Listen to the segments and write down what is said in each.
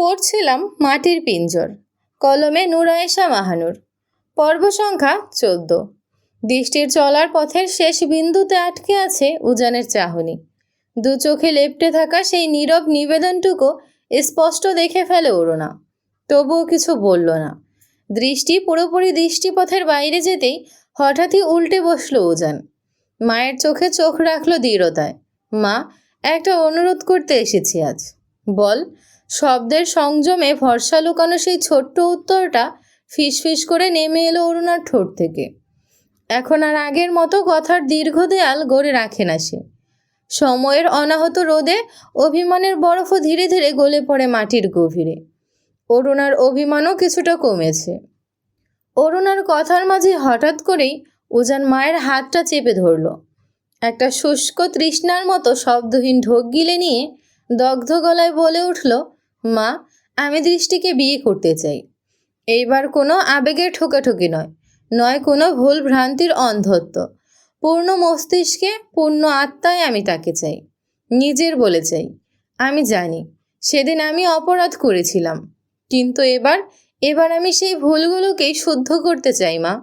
পড়ছিলাম মাটির পিঞ্জর, কলমে নুরায়েশা মাহানুর। পর্ব সংখ্যা 14। দৃষ্টির চলার পথের শেষ বিন্দুতে আটকে আছে উজানের চাহনি। দু চোখে লেপ্টে থাকা সেই নীরব নিবেদনটুকু স্পষ্ট দেখে ফেলে অরুণা, তবুও কিছু বলল না। দৃষ্টি পুরোপুরি দৃষ্টিপথের বাইরে যেতেই হঠাৎই উল্টে বসল উজান। মায়ের চোখে চোখ রাখল দৃঢ়তায়। মা, একটা অনুরোধ করতে এসেছি আজ। বল। শব্দের সংযমে ভরসা লুকানো সেই ছোট্ট উত্তরটা ফিসফিস করে নেমে এলো অরুণার ঠোঁট থেকে। এখন আর আগের মতো কথার দীর্ঘ দেয়াল গড়ে রাখে না সে। সময়ের অনাহত রোদে অভিমানের বরফও ধীরে ধীরে গলে পড়ে মাটির গভীরে। অরুণার অভিমানও কিছুটা কমেছে। অরুণার কথার মাঝে হঠাৎ করেই উজান মায়ের হাতটা চেপে ধরল। একটা শুষ্ক তৃষ্ণার মতো শব্দহীন ঢোক গিলে নিয়ে দগ্ধ গলায় বলে উঠল, মা, আমি দৃষ্টিকে বিয়ে করতে চাই। এইবার কোনো আবেগের ঠোকাঠুকি নয় কোনো ভুল ভ্রান্তির অন্ধত্ব। পূর্ণ মস্তিষ্কে, পূর্ণ আত্মায় আমি তাকে চাই, নিজের বলে চাই। আমি জানি সেদিন আমি অপরাধ করেছিলাম, কিন্তু এবার আমি সেই ভুলগুলোকেই শুদ্ধ করতে চাই মা।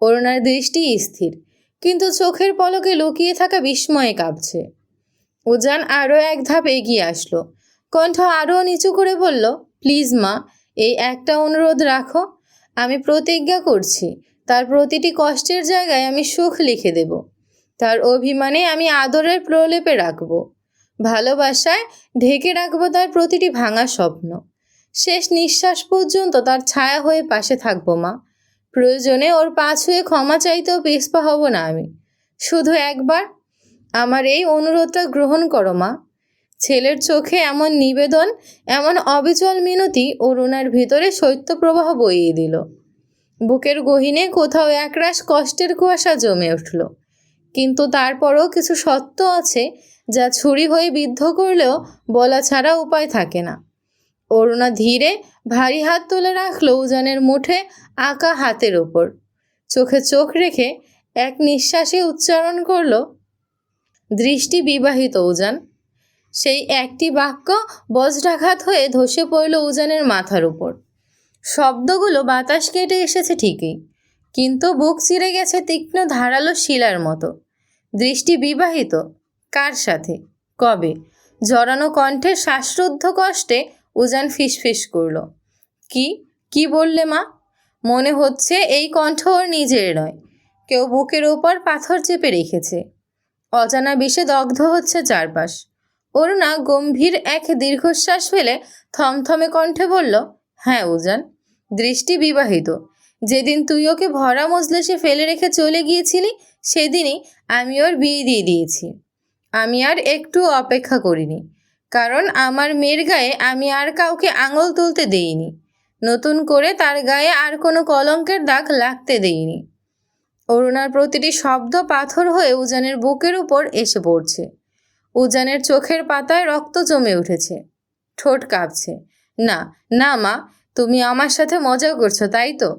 অরুণার দৃষ্টি স্থির, কিন্তু চোখের পলকে লুকিয়ে থাকা বিস্ময়ে কাঁপছে। উজান আরও এক ধাপ এগিয়ে আসলো, কণ্ঠ আরও নিচু করে বলল, প্লিজ মা, এই একটা অনুরোধ রাখো। আমি প্রতিজ্ঞা করছি তার প্রতিটি কষ্টের জায়গায় আমি সুখ লিখে দেব। তার অভিমানে আমি আদরের প্রলেপে রাখবো, ভালোবাসায় ঢেকে রাখবো তার প্রতিটি ভাঙা স্বপ্ন। শেষ নিঃশ্বাস পর্যন্ত তার ছায়া হয়ে পাশে থাকবো মা। প্রয়োজনে ওর পা ছুঁয়ে ক্ষমা চাইতেও পিছপা হব না আমি। শুধু একবার আমার এই অনুরোধটা গ্রহণ করো মা। ছেলের চোখে এমন নিবেদন, এমন অবিচল মিনতি অরুণার ভিতরে শৈত্যপ্রবাহ বইয়ে দিল। বুকের গহীনে কোথাও একরাশ কষ্টের কুয়াশা জমে উঠল, কিন্তু তারপরও কিছু সত্য আছে যা ছুরি হয়ে বিদ্ধ করলেও বলা ছাড়া উপায় থাকে না। অরুণা ধীরে ভারী হাত তুলে রাখল উজানের মুঠে আঁকা হাতের ওপর। চোখে চোখ রেখে এক নিঃশ্বাসে উচ্চারণ করল, দৃষ্টি বিবাহিত উজান। সেই একটি বাক্য বজ্রাঘাত হয়ে ধসে পড়ল উজানের মাথার উপর। শব্দগুলো বাতাস কেটে এসেছে ঠিকই, কিন্তু বুক চিরে গেছে তীক্ষ্ণ ধারালো শিলার মতো। দৃষ্টি বিবাহিত? কার সাথে? কবে? জড়ানো কণ্ঠে শ্বাসরুদ্ধ কষ্টে উজান ফিসফিস করল, কি বললে মা? মনে হচ্ছে এই কণ্ঠ ওর নিজের নয়, কেউ বুকের ওপর পাথর চেপে রেখেছে। অজানা বিষে দগ্ধ হচ্ছে চারপাশ। অরুণা গম্ভীর এক দীর্ঘশ্বাস ফেলে থমথমে কণ্ঠে বলল, হ্যাঁ উজান, দৃষ্টি বিবাহিত। যেদিন তুই ওকে ভরা মজলিসে ফেলে রেখে চলে গিয়েছিলি, সেদিনই আমি ওর বিয়ে দিয়ে দিয়েছি। আমি আর একটু অপেক্ষা করিনি, কারণ আমার মেয়ের গায়ে আমি আর কাউকে আঙুল তুলতে দেইনি। নতুন করে তার গায়ে আর কোনো কলঙ্কের দাগ লাগতে দেইনি। অরুণার প্রতিটি শব্দ পাথর হয়ে উজানের বুকের উপর এসে পড়ছে। উজানের চোখের পাতায় রক্ত জমে উঠেছে, ঠোঁট কাঁপছে। না না মা, তুমি আমার সাথে মজা করছো তাই তো?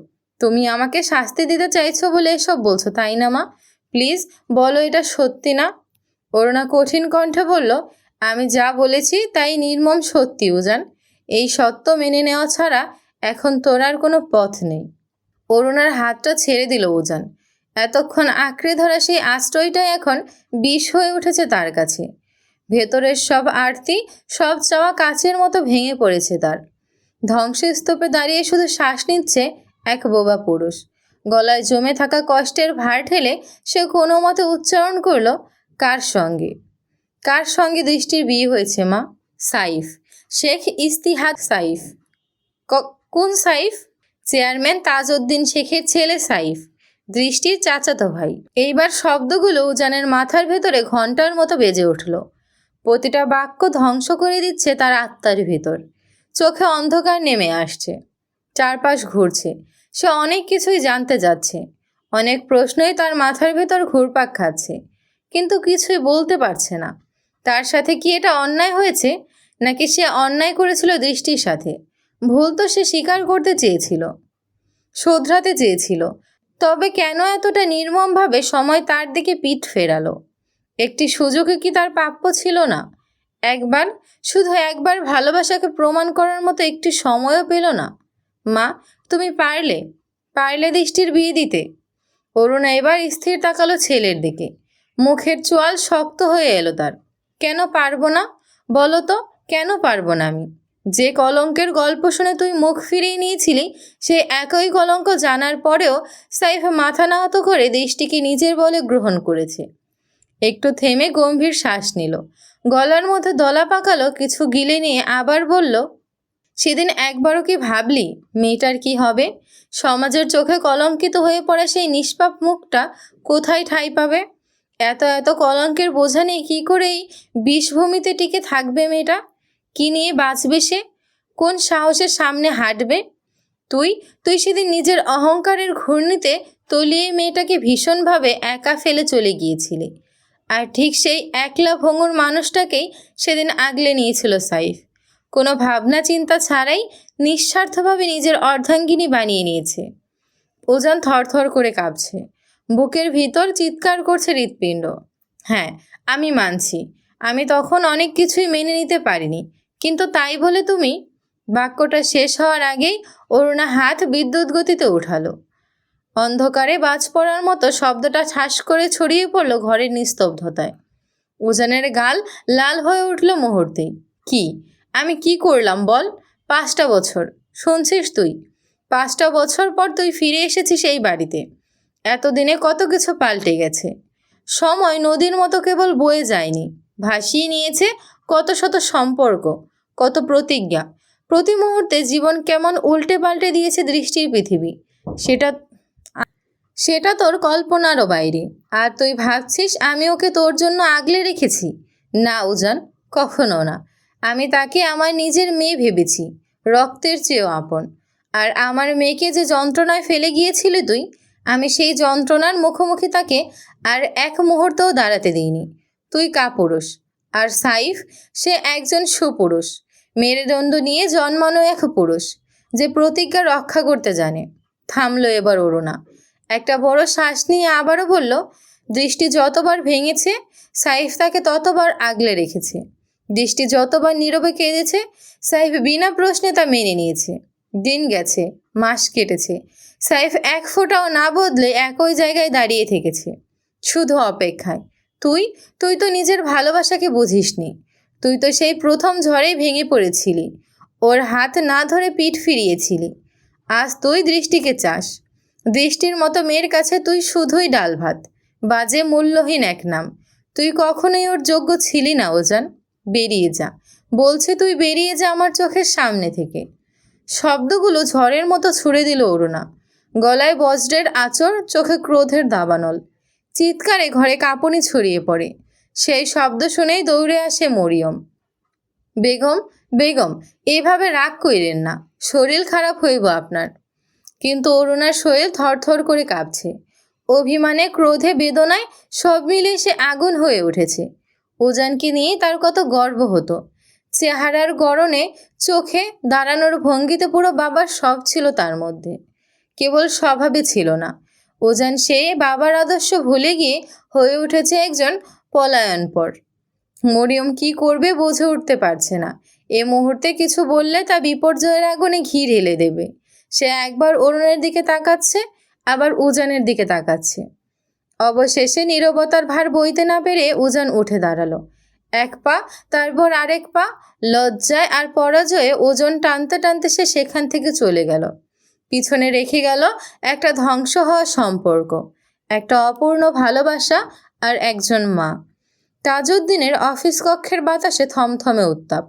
তুমি আমাকে শাস্তি দিতে চাইছো বলে এসব বলছো তাই না মা? প্লিজ বলো এটা সত্যি না? অরুণা কঠিন কণ্ঠে বলল, আমি যা বলেছি তাই নির্মম সত্যি উজান। এই সত্য মেনে নেওয়া ছাড়া এখন তোর আর কোনো পথ নেই। অরুণার হাতটা ছেড়ে দিল উজান। এতক্ষণ আঁকড়ে ধরা সেই আশ্রয়টাই এখন বিষ হয়ে উঠেছে তার কাছে। ভেতরের সব আরতি, সব চাওয়া কাচের মতো ভেঙে পড়েছে তার। ধ্বংসস্তূপে দাঁড়িয়ে শুধু শ্বাস নিচ্ছে এক বোবা পুরুষ। গলায় জমে থাকা কষ্টের ভার ঠেলে সে কোনো মতে উচ্চারণ করল, কার সঙ্গে দৃষ্টির বিয়ে হয়েছে মা? সাইফ, শেখ ইস্তিহাদ সাইফ। কোন সাইফ? চেয়ারম্যান তাজউদ্দিন শেখের ছেলে সাইফ, দৃষ্টির চাচাতো ভাই। এইবার শব্দগুলো উজানের মাথার ভেতরে ঘন্টার মতো বেজে উঠল। প্রতিটা বাক্য ধ্বংস করে দিচ্ছে তার আত্মার ভিতর। চোখে অন্ধকার নেমে আসছে, চারপাশ ঘুরছে। সে অনেক কিছুই জানতে যাচ্ছে, অনেক প্রশ্নই তার মাথার ভেতর ঘুরপাক খাচ্ছে, কিন্তু কিছুই বলতে পারছে না। তার সাথে কি এটা অন্যায় হয়েছে, নাকি সে অন্যায় করেছিল দৃষ্টির সাথে? ভুল তো সে স্বীকার করতে চেয়েছিল, শোধরাতে চেয়েছিল, তবে কেন এতটা নির্মমভাবে সময় তার দিকে পিঠ ফেরালো? একটি সুযোগে কি তার প্রাপ্য ছিল না? একবার, শুধু একবার ভালোবাসাকে প্রমাণ করার মতো একটি সময়ও পেল না। মা, তুমি পারলে পারলে দৃষ্টির বিয়ে দিতে। অরুণা এবার স্থির তাকালো ছেলের দিকে। মুখের চোয়াল শক্ত হয়ে এলো তার। কেন পারবো না? বলো তো, কেন পারবো না আমি? যে কলঙ্কের গল্প শুনে তুই মুখ ফিরিয়ে নিয়েছিলি, সেই একই কলঙ্ক জানার পরেও সাইফ মাথা নত করে দৃষ্টিকে নিজের বলে গ্রহণ করেছে। একটু থেমে গম্ভীর শ্বাস নিল, গলার মধ্যে দলা পাকালো, কিছু গিলে নিয়ে আবার বলল, সেদিন একবারও কি ভাবলি মেয়েটার কি হবে? সমাজের চোখে কলঙ্কিত হয়ে পড়া সেই নিষ্পাপ মুখটা কোথায় ঠাঁই পাবে? এত এত কলঙ্কের বোঝা নেই, কী করেই বিষভূমিতে টিকে থাকবে মেয়েটা? কি নিয়ে বাঁচবে সে? কোন সাহসের সামনে হাঁটবে? তুই তুই সেদিন নিজের অহংকারের ঘূর্ণিতে তলিয়ে মেয়েটাকে ভীষণভাবে একা ফেলে চলে গিয়েছিলি। আর ঠিক সেই একলা ভঙ্গুর মানুষটাকেই সেদিন আগলে নিয়েছিল সাইফ। কোনো ভাবনা চিন্তা ছাড়াই নিঃস্বার্থভাবে নিজের অর্ধাঙ্গিনী বানিয়ে নিয়েছে। ওজান থরথর করে কাঁপছে, বুকের ভিতর চিৎকার করছে হৃৎপিণ্ড। হ্যাঁ, আমি মানছি, আমি তখন অনেক কিছুই মেনে নিতে পারিনি, কিন্তু তাই বলে তুমি? বাক্যটা শেষ হওয়ার আগেই অরুণা হাত বিদ্যুৎ গতিতে উঠালো। অন্ধকারে বাজ পড়ার মতো শব্দটা ঠাস করে ছড়িয়ে পড়ল ঘরের নিস্তব্ধতায়। উজানের গাল লাল হয়ে উঠল মুহূর্তেই। কি, আমি কি করলাম বল? 5টা বছর, শুনছিস তুই? 5টা বছর পর তুই ফিরে এসেছিস এই বাড়িতে। এতদিনে কত কিছু পাল্টে গেছে। সময় নদীর মতো কেবল বয়ে যায়নি, ভাসিয়ে নিয়েছে কত শত সম্পর্ক, কত প্রতিজ্ঞা। প্রতি মুহূর্তে জীবন কেমন উল্টে পাল্টে দিয়েছে দৃষ্টির পৃথিবী। সেটা সেটা তোর কল্পনারও বাইরে। আর তুই ভাবছিস আমি ওকে তোর জন্য আগলে রেখেছি? না উজান, কখনো না। আমি তাকে আমার নিজের মেয়ে ভেবেছি, রক্তের চেয়েও আপন। আর আমার মেয়েকে যে যন্ত্রণায় ফেলে গিয়েছিলি তুই, আমি সেই যন্ত্রণার মুখোমুখি তাকে আর এক মুহূর্তও দাঁড়াতে দিইনি। তুই কাপুরুষ, আর সাইফ সে একজন সুপুরুষ, মেরুদণ্ড নিয়ে জন্মানো এক পুরুষ, যে প্রতিজ্ঞা রক্ষা করতে জানে। থামলো এবার অরুণা, একটা বড় শ্বাস নিয়ে আবারও বলল, দৃষ্টি যতবার ভেঙেছে সাইফ তাকে ততবার আগলে রেখেছে। দৃষ্টি যতবার নীরবে কেঁদেছে সাইফ বিনা প্রশ্নে তা মেনে নিয়েছে। দিন গেছে, মাস কেটেছে, সাইফ এক ফোঁটাও না বদলে একই জায়গায় দাঁড়িয়ে থেকেছে, শুধু অপেক্ষায়। তুই তুই তো নিজের ভালোবাসাকে বুঝিসনি। তুই তো সেই প্রথম ঝড়েই ভেঙে পড়েছিলি, ওর হাত না ধরে পিঠ ফিরিয়েছিলি। আজ তুই দৃষ্টিকে চাস। দৃষ্টির মতো মেয়ের কাছে তুই শুধুই ডাল ভাত, বাজে মূল্যহীন এক নাম। তুই কখনোই ওর যোগ্য ছিলি না ওজান। বেরিয়ে যা, বলছে তুই বেরিয়ে যা আমার চোখের সামনে থেকে। শব্দগুলো ঝড়ের মতো ছুড়ে দিল অরুণা, গলায় বজ্রের আঁচড়, চোখে ক্রোধের দাবানল। চিৎকারে ঘরে কাঁপুনি ছড়িয়ে পড়ে। সেই শব্দ শুনেই দৌড়ে আসে মরিয়ম। বেগম, বেগম, এভাবে রাগ কইরেন না, শরীর খারাপ হইব আপনার। কিন্তু অরুণার শরীর থরথর করে কাঁপছে। অভিমানে, ক্রোধে, বেদনায় সব মিলিয়ে সে আগুন হয়ে উঠেছে। উজানকে নিয়ে তার কত গর্ব হতো। চেহারার গড়নে, চোখে, দাঁড়ানোর ভঙ্গিতে পুরো বাবার সব ছিল তার মধ্যে। কেবল স্বভাবে ছিল না। উজান সে বাবার আদর্শ ভুলে গিয়ে হয়ে উঠেছে একজন পলায়নপর। মরিয়ম কি করবে বুঝে উঠতে পারছে না। এ মুহূর্তে কিছু বললে তা বিপর্যয়ের আগুনে ঘি ঢেলে দেবে। সে একবার অরুণের দিকে তাকাচ্ছে, আবার উজানের দিকে তাকাচ্ছে। অবশেষে নীরবতার ভার বইতে না পেরে উজান উঠে দাঁড়ালো। এক পা, তারপর আরেক পা। লজ্জায় আর পরাজয়ে ওজন টানতে টানতে সে সেখান থেকে চলে গেল। পিছনে রেখে গেল একটা ধ্বংস হওয়া সম্পর্ক, একটা অপূর্ণ ভালোবাসা, আর একজন মা। তাজউদ্দিনের অফিস কক্ষের বাতাসে থমথমে উত্তাপ।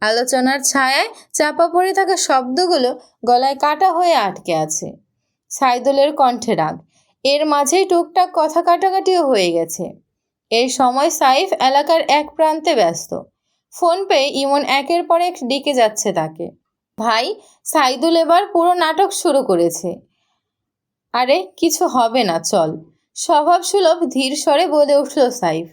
আলোচনার ছায়ায় চাপা পড়ে থাকা শব্দগুলো গলায় কাটা হয়ে আটকে আছে। সাইদুলের কণ্ঠে রাগ, এর মাঝেই টুকটাক কথা কাটাকাটিও হয়ে গেছে। এই সময় সাইফ এলাকার এক প্রান্তে ব্যস্ত। ফোন পেয়ে ইমন একের পর এক ডেকে যাচ্ছে তাকে। ভাই, সাইদুল এবার পুরো নাটক শুরু করেছে। আরে কিছু হবে না, চল, স্বভাবসুলভ ধীর স্বরে বলে উঠল সাইফ।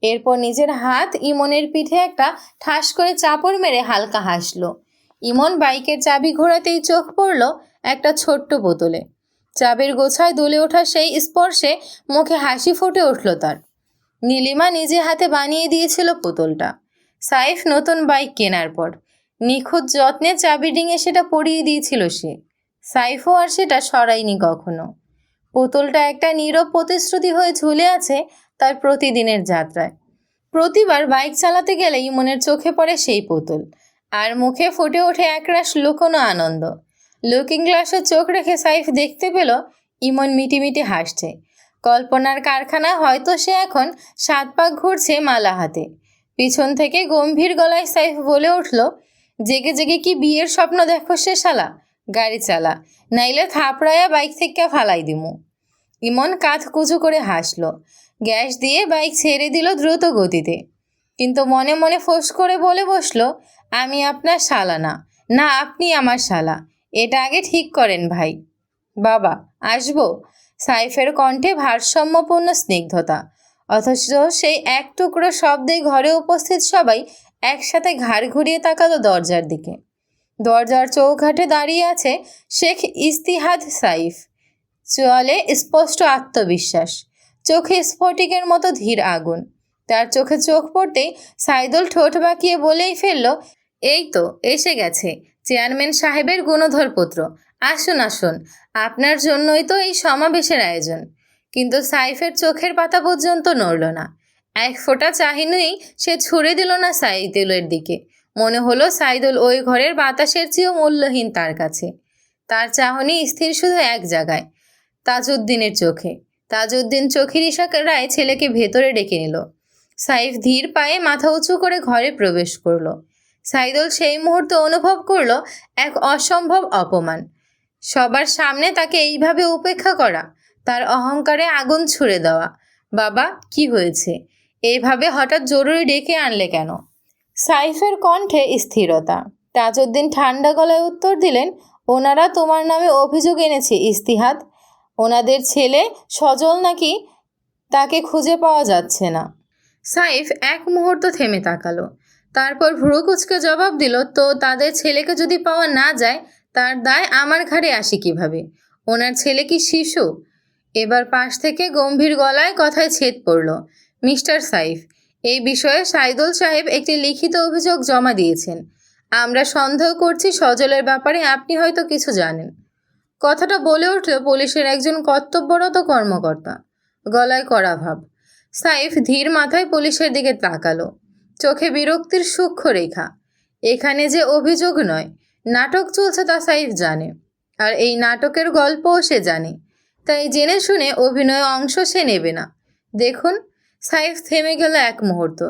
এরপর নিজের হাত ইমনের পিঠে একটা ঠাস করে চাপড় মেরে হালকা হাসলো। ইমন বাইকের চাবি ঘোরাতেই চোখ পড়ল একটা ছোট্ট বোতলে। চাবির গোছায় দুলে ওঠা সেই স্পর্শে মুখে হাসি ফুটে উঠল তার। নীলিমা নিজে হাতে বানিয়ে দিয়েছিল বোতলটা। সাইফ নতুন বাইক কেনার পর নিখুঁত যত্নে চাবি ডিঙে সেটা পরিয়ে দিয়েছিল সে। সাইফও আর সেটা সরায়নি কখনো। পুতুলটা একটা নীরব প্রতিশ্রুতি হয়ে ঝুলে আছে তার প্রতিদিনের যাত্রায়। প্রতিবার বাইক চালাতে গেলে ইমনের চোখে পড়ে সেই পুতুল, আর মুখে ফুটে ওঠে একরাশ লুকোনো আনন্দ। লুকিং গ্লাসে চোখ রেখে সাইফ দেখতে পেল ইমন মিটিমিটি হাসছে। কল্পনার কারখানা হয়তো সে এখন 7 পাক ঘুরছে মালা হাতে। পিছন থেকে গম্ভীর গলায় সাইফ বলে উঠল, জেগে জেগে কি বিয়ের স্বপ্ন দেখো সে শালা? গাড়ি চালা, নাইলে থাপড়ায়া বাইক থেকে ফালাই দিমু। ইমন কাঁধ কুচু করে হাসল। গ্যাস দিয়ে বাইক ছেড়ে দিল দ্রুত গতিতে, কিন্তু মনে মনে ফোঁস করে বলে বসল, আমি আপনার শালা না, না আপনি আমার শালা। এটা আগে ঠিক করেন ভাই। বাবা আসবো? সাইফের কণ্ঠে ভারসাম্যপূর্ণ স্নিগ্ধতা, অথচ সেই এক টুকরো শব্দেই ঘরে উপস্থিত সবাই একসাথে ঘাড় ঘুরিয়ে তাকালো দরজার দিকে। দরজার চৌঘাটে দাঁড়িয়ে আছে শেখ ইস্তিহাদ সাইফ। চোয়ালে স্পষ্ট আত্মবিশ্বাস, চোখে স্ফটিকের মতো ধীর আগুন। তার চোখে চোখ পড়তেই সাইদুল ঠোঁট বাঁকিয়ে বলেই ফেলল, এই তো এসে গেছে চেয়ারম্যান সাহেবের গুণধর পুত্র। আসুন আসুন, আপনার জন্যই তো এই সমাবেশের আয়োজন। কিন্তু সাইফের চোখের পাতা পর্যন্ত নড়ল না। এক ফোঁটা চাহিনেই সে ছুড়ে দিল না সাইদুলের দিকে। মনে হলো সাইদুল ওই ঘরের বাতাসের চেয়েও মূল্যহীন তার কাছে। তার চাহনি স্থির শুধু এক জায়গায়, তাজউদ্দিনের চোখে। তাজউদ্দিন চোখের ইশারায় ছেলেকে ভেতরে ডেকে নিল। সাইফ ধীর পায়ে মাথা উঁচু করে ঘরে প্রবেশ করল। সাইদুল সেই মুহূর্তে অনুভব করল এক অসম্ভব অপমান। সবার সামনে তাকে এইভাবে উপেক্ষা করা, তার অহংকারে আগুন ছুড়ে দেওয়া। বাবা কি হয়েছে? এইভাবে হঠাৎ জরুরি ডেকে আনলে কেন? সাইফের কণ্ঠে স্থিরতা। তাজউদ্দিন ঠান্ডা গলায় উত্তর দিলেন, ওনারা তোমার নামে অভিযোগ এনেছে ইস্তিহাদ। ওনাদের ছেলে সজল নাকি তাকে খুঁজে পাওয়া যাচ্ছে না। সাইফ এক মুহূর্ত থেমে তাকালো, তারপর ভ্রু কুঁচকে জবাব দিল, তো তাদের ছেলেকে যদি পাওয়া না যায় তার দায় আমার ঘাড়ে আসে কিভাবে? ওনার ছেলে কি শিশু? এবার পাশ থেকে গম্ভীর গলায় কথায় ছেদ পড়ল, মিস্টার সাইফ, এই বিষয়ে সাইদুল সাহেব একটি লিখিত অভিযোগ জমা দিয়েছেন। আমরা সন্দেহ করছি সজলের ব্যাপারে আপনি হয়তো কিছু জানেন। কথাটা বলে উঠল পুলিশের একজন কর্তব্যরত কর্মকর্তা, গলায় কড়া ভাব। সাইফ ধীর মাথায় পুলিশের দিকে তাকালো, চোখে বিরক্তির সূক্ষ্ম রেখা। এখানে যে অভিযোগ নয়, নাটক চলছে তা সাইফ জানে, আর এই নাটকের গল্পও সে জানে। তাই জেনে শুনে অভিনয় অংশ সে নেবে না। দেখুন, সাইফ থেমে গেল এক মুহূর্ত,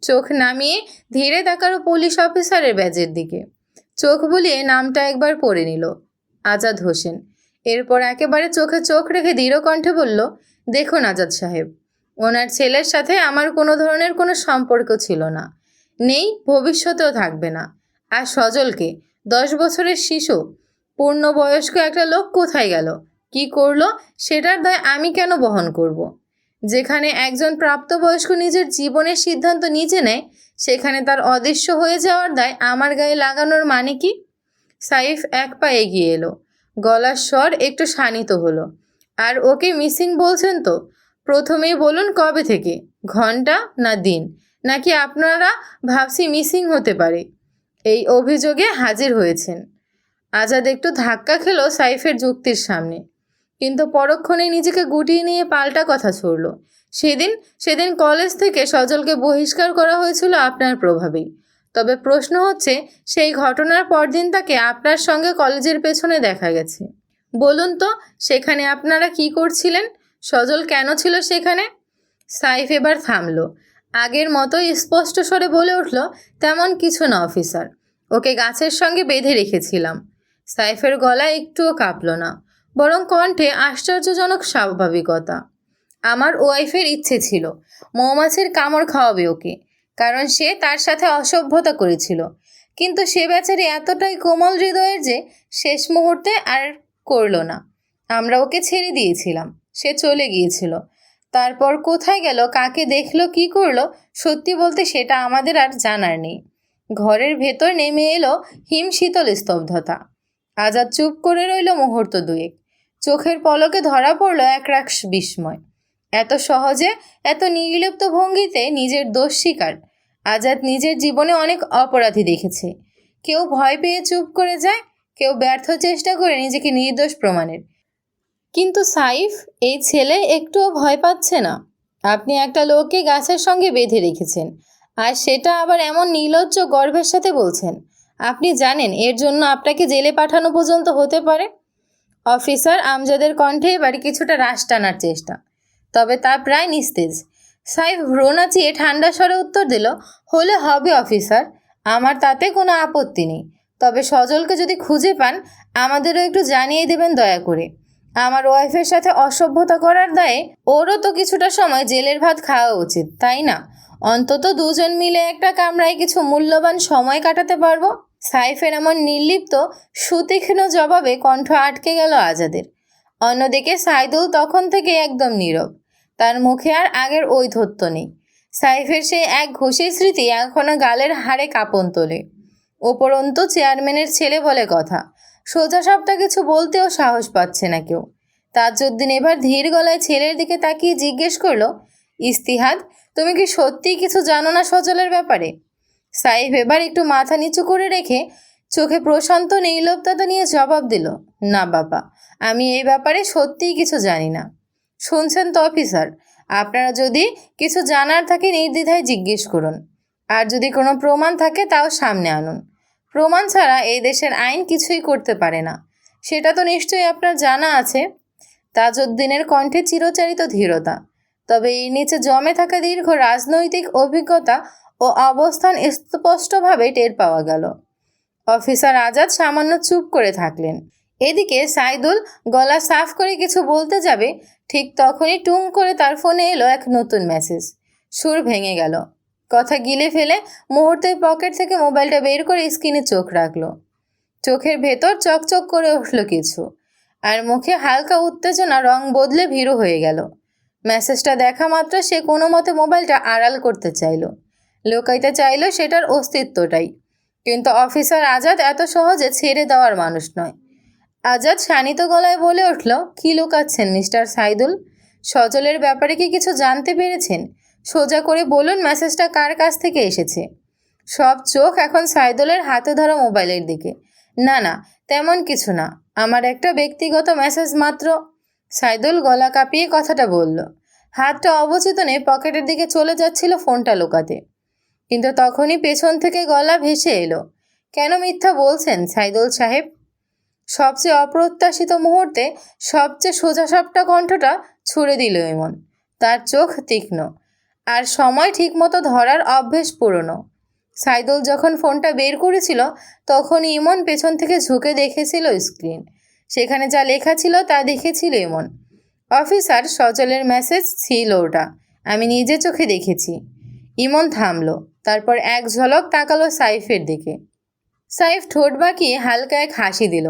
চোখ নামিয়ে ধীরে তাকালো পুলিশ অফিসারের ব্যাজের দিকে। চোখ বুলিয়ে নামটা একবার পড়ে নিল, আজাদ হোসেন। এরপর একেবারে চোখে চোখ রেখে দৃঢ় কণ্ঠে বলল, দেখুন আজাদ সাহেব, ওনার ছেলের সাথে আমার কোনো ধরনের কোনো সম্পর্ক ছিল না, নেই, ভবিষ্যতেও থাকবে না। আর সজলকে, 10 বছরের শিশু, পূর্ণবয়স্ক একটা লোক কোথায় গেল, কি করলো, সেটার দায় আমি কেন বহন করব? যেখানে একজন প্রাপ্তবয়স্ক নিজের জীবনের সিদ্ধান্ত নিজে নেয়, সেখানে তার অদৃশ্য হয়ে যাওয়ার দায় আমার গায়ে লাগানোর মানে কি? সাইফ এক পা এগিয়ে এলো, গলার স্বর একটু শানিত হলো। আর ওকে মিসিং বলছেন তো? প্রথমেই বলুন কবে থেকে, ঘন্টা না দিন, নাকি আপনারা ভাবছি মিসিং হতে পারে এই অভিযোগে হাজির হয়েছেন? আজাদ একটু ধাক্কা খেলো সাইফের যুক্তির সামনে, কিন্তু পরক্ষণে নিজেকে গুটিয়ে নিয়ে পাল্টা কথা ছড়ল। সেদিন কলেজ থেকে সজলকে বহিষ্কার করা হয়েছিল আপনার প্রভাবেই। তবে প্রশ্ন হচ্ছে, সেই ঘটনার পরদিন তাকে আপনার সঙ্গে কলেজের পেছনে দেখা গেছে। বলুন তো, সেখানে আপনারা কি করছিলেন? সজল কেন ছিল সেখানে? সাইফ এবার থামল, আগের মতোই স্পষ্ট স্বরে বলে উঠল, তেমন কিছু না অফিসার, ওকে গাছের সঙ্গে বেঁধে রেখেছিলাম। সাইফের গলা একটুও কাঁপল না, বরং কণ্ঠে আশ্চর্যজনক স্বাভাবিকতা। আমার ওয়াইফের ইচ্ছে ছিল মৌমাছির কামড় খাওয়াবে ওকে, কারণ সে তার সাথে অসভ্যতা করেছিল। কিন্তু সে বেচারি এতটাই কোমল হৃদয়ের যে শেষ মুহূর্তে আর করল না। আমরা ওকে ছেড়ে দিয়েছিলাম, সে চলে গিয়েছিল। তারপর কোথায় গেল, কাকে দেখলো, কি করলো, সত্যি বলতে সেটা আমাদের আর জানার নেই। ঘরের ভেতর নেমে এলো হিম শীতল স্তব্ধতা। আজাদ চুপ করে রইল মুহূর্ত দুয়েক। চোখের পলকে ধরা পড়ল একরাশ বিস্ময়। এত সহজে, এত নির্লিপ্ত ভঙ্গিতে নিজের দোষ স্বীকার, আজাদ নিজের জীবনে অনেক অপরাধী দেখেছে। কেউ ভয় পেয়ে চুপ করে যায়, কেউ ব্যর্থ চেষ্টা করে নিজেকে নির্দোষ প্রমাণের। কিন্তু সাইফ, এই ছেলে একটুও ভয় পাচ্ছে না। আপনি একটা লোককে গাছের সঙ্গে বেঁধে রেখেছেন, আর সেটা আবার এমন নির্লজ্জ গর্বের সাথে বলছেন। আপনি জানেন এর জন্য আপনাকে জেলে পাঠানো পর্যন্ত হতে পারে। অফিসার আমজাদের কণ্ঠে এবার কিছুটা রাশ টানার চেষ্টা, তবে তা প্রায় নিস্তেজ। সাইফ ভ্রু নাচিয়ে ঠান্ডা স্বরে উত্তর দিল, হলে হবে অফিসার, আমার তাতে কোনো আপত্তি নেই। তবে সজলকে যদি খুঁজে পান আমাদেরও একটু জানিয়ে দেবেন দয়া করে। আমার ওয়াইফের সাথে অসভ্যতা করার দায়ে ওরও তো কিছুটা সময় জেলের ভাত খাওয়া উচিত, তাই না? অন্তত দুজন মিলে একটা কামরায় কিছু মূল্যবান সময় কাটাতে পারবো। সাইফের এমন নির্লিপ্ত সুতীক্ষ্ণ জবাবে কণ্ঠ আটকে গেল আজাদের। অন্যদিকে সাইদুল তখন থেকে একদম নীরব। তার মুখে আর আগের ঔদ্ধত্য নেই। সাইফের সেই এক ঘুষির স্মৃতি এখনো গালের হাড়ে কাঁপন তোলে। উপরন্তু চেয়ারম্যানের ছেলে বলে কথা, সোজা সাপটা কিছু বলতেও সাহস পাচ্ছে না কেউ। তাজউদ্দিন এবার ধীর গলায় ছেলের দিকে তাকিয়ে জিজ্ঞেস করলো, ইস্তিহাদ, তুমি কি সত্যিই কিছু জানো না সজলের ব্যাপারে? সাইফ এবার একটু মাথা নিচু করে রেখে চোখে প্রশান্ত নির্লিপ্ততা নিয়ে জবাব দিল, না বাবা, আমি এই ব্যাপারে সত্যিই কিছু জানি না। শুনছেন তো অফিসার, আপনারা যদি কিছু জানার থাকে নির্দ্বিধায় জিজ্ঞেস করুন, আর যদি কোনো প্রমাণ থাকে তাও সামনে আনুন। প্রমাণ ছাড়া এই দেশের আইন কিছুই করতে পারে না, সেটা তো নিশ্চয়ই আপনার জানা আছে। তাজউদ্দিনের কণ্ঠে চিরচারিত ধীরতা, তবে এর নিচে জমে থাকা দীর্ঘ রাজনৈতিক অভিজ্ঞতা ও অবস্থান স্পষ্টভাবে টের পাওয়া গেল। অফিসার আজাদ সামান্য চুপ করে থাকলেন। এদিকে সাইদুল গলা সাফ করে কিছু বলতে যাবে, ঠিক তখনই টুং করে তার ফোনে এলো এক নতুন মেসেজ। সুর ভেঙে গেল। কথা গিলে ফেলে মুহূর্তে পকেট থেকে মোবাইলটা বের করে স্ক্রিনে চোখ রাখলো। চোখের ভেতর চকচক করে উঠল কিছু, আর মুখে হালকা উত্তেজনা রং বদলে ভীরু হয়ে গেল। মেসেজটা দেখা মাত্র সে কোনো মতে মোবাইলটা আড়াল করতে চাইল, লুকাইতে চাইল সেটার অস্তিত্বটাই। কিন্তু অফিসার আজাদ এত সহজে ছেড়ে দেওয়ার মানুষ নয়। আজাদ শানিত গলায় বলে উঠল, কি লুকাচ্ছেন মিস্টার সাইদুল? সজলের ব্যাপারে কি কিছু জানতে পেরেছেন? সোজা করে বলুন মেসেজটা কার কাছ থেকে এসেছে। সব চোখ এখন সাইদুলের হাতে ধরা মোবাইলের দিকে। না না, তেমন কিছু না, আমার একটা ব্যক্তিগত মেসেজ মাত্র। সাইদুল গলা কাঁপিয়ে কথাটা বলল। হাতটা অবচেতনে পকেটের দিকে চলে যাচ্ছিল ফোনটা লুকাতে, কিন্তু তখনই পেছন থেকে গলা ভেসে এলো, কেন মিথ্যা বলছেন সাইদুল সাহেব? সবচেয়ে অপ্রত্যাশিত মুহূর্তে সবচেয়ে সোজাসাপটা কণ্ঠটা ছুড়ে দিল এমন। তার চোখ তীক্ষ্ণ, আর সময় ঠিকমতো ধরার অভ্যেস পুরনো। সাইদুল যখন ফোনটা বের করেছিল তখন ইমন পেছন থেকে ঝুঁকে দেখেছিল স্ক্রিন। সেখানে যা লেখা ছিল তা দেখেছিল ইমন। অফিসার, সজলের মেসেজ ছিল ওটা, আমি নিজে চোখে দেখেছি। ইমন থামলো, তারপর এক ঝলক তাকালো সাইফের দিকে। সাইফ ঠোঁট বাঁকিয়ে হালকা এক হাসি দিল।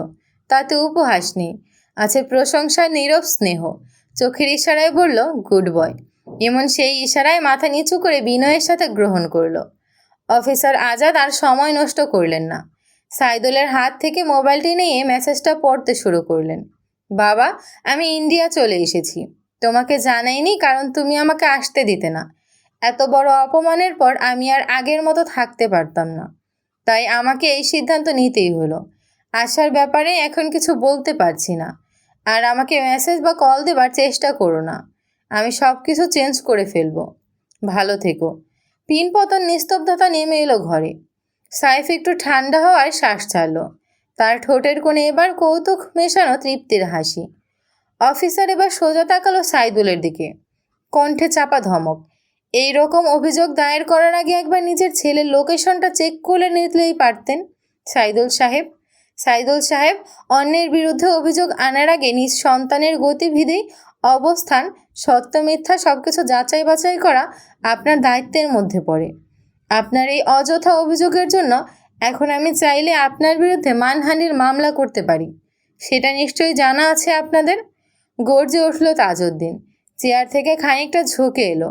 তাতে উপহাস নেই, আছে প্রশংসার নীরব স্নেহ। চোখের ইশারায় বলল, গুড বয়। ইমন সেই ইশারায় মাথা নিচু করে বিনয়ের সাথে গ্রহণ করলো। অফিসার আজাদ আর সময় নষ্ট করলেন না। সাইদুলের হাত থেকে মোবাইলটি নিয়ে মেসেজটা পড়তে শুরু করলেন। বাবা, আমি ইন্ডিয়া চলে এসেছি। তোমাকে জানাইনি কারণ তুমি আমাকে আসতে দিতে না। এত বড় অপমানের পর আমি আর আগের মতো থাকতে পারতাম না, তাই আমাকে এই সিদ্ধান্ত নিতেই হলো। আসার ব্যাপারে এখন কিছু বলতে পারছি না, আর আমাকে মেসেজ বা কল দেবার চেষ্টা করো না। আমি সব কিছু চেঞ্জ করে ফেলবো। ভালো থেকো। পিনপতন নিস্তব্ধতা নেমে এলো ঘরে। সাইফ একটু ঠান্ডা হওয়ার শ্বাস ছাড়ল। তার ঠোঁটের কোণে এবার কৌতুক মেশানো তৃপ্তির হাসি। অফিসার এবার সোজা তাকালো সাইদুলের দিকে, কণ্ঠে চাপা ধমক। এই রকম অভিযোগ দায়ের করার আগে একবার নিজের ছেলের লোকেশনটা চেক করে নিতেই পারতেন। সাইদুল সাহেব, অন্যের বিরুদ্ধে অভিযোগ আনার আগে নিজ সন্তানের গতিবিধি, অবস্থান, সত্য মিথ্যা সবকিছু যাচাই বাছাই করা আপনার দায়িত্বের মধ্যে পড়ে। আপনার এই অযথা অভিযোগের জন্য এখন আমি চাইলে আপনার বিরুদ্ধে মানহানির মামলা করতে পারি। সেটা নিশ্চয়ই জানা আছে আপনাদের। গর্জে উঠল তাজউদ্দিন। চেয়ার থেকে খানিকটা ঝুঁকে এলো,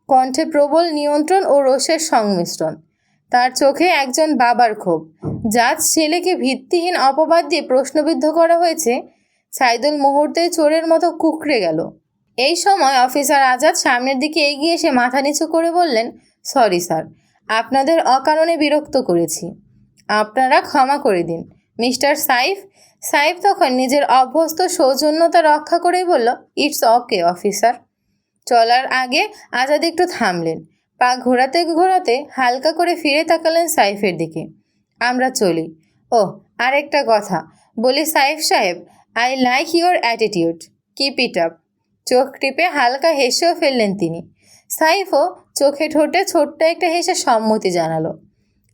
কণ্ঠে প্রবল নিয়ন্ত্রণ ও রোষের সংমিশ্রণ। তার চোখে একজন বাবার ক্ষোভ। যার ছেলেকে ভিত্তিহীন অপবাদ দিয়ে প্রশ্নবিদ্ধ করা হয়েছে। সাইদুল মুহূর্তেই চোরের মতো কুঁকড়ে গেল। এই সময় অফিসার আজাদ সামনের দিকে এগিয়ে এসে মাথা নিচু করে বললেন, সরি স্যার, আপনাদের অকারণে বিরক্ত করেছি। আপনারা ক্ষমা করে দিন মিস্টার সাইফ। সাইফ তখন নিজের অভ্যস্ত সৌজন্যতা রক্ষা করেই বলল, ইটস ওকে অফিসার। চলার আগে আজাদ একটু থামলেন। পা ঘোরাতে ঘোরাতে হালকা করে ফিরে তাকালেন সাইফের দিকে। আমরা চলি। ওহ, আরেকটা কথা বলি সাইফ সাহেব, I like your attitude, keep it up. চোখ টিপে হালকা হেসেও ফেললেন তিনি। সাইফও চোখে ঠোঁটে ছোট্ট একটা হেসে সম্মতি জানালো।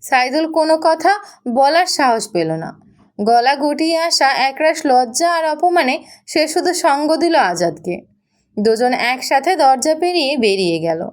সাইদুল কোনো কথা বলার সাহস পেল না। গলা গুটিয়ে আসা একরাশ লজ্জা আর অপমানে সে শুধু সঙ্গ দিল আজাদকে। দুজন একসাথে দরজা পেরিয়ে বেরিয়ে গেল।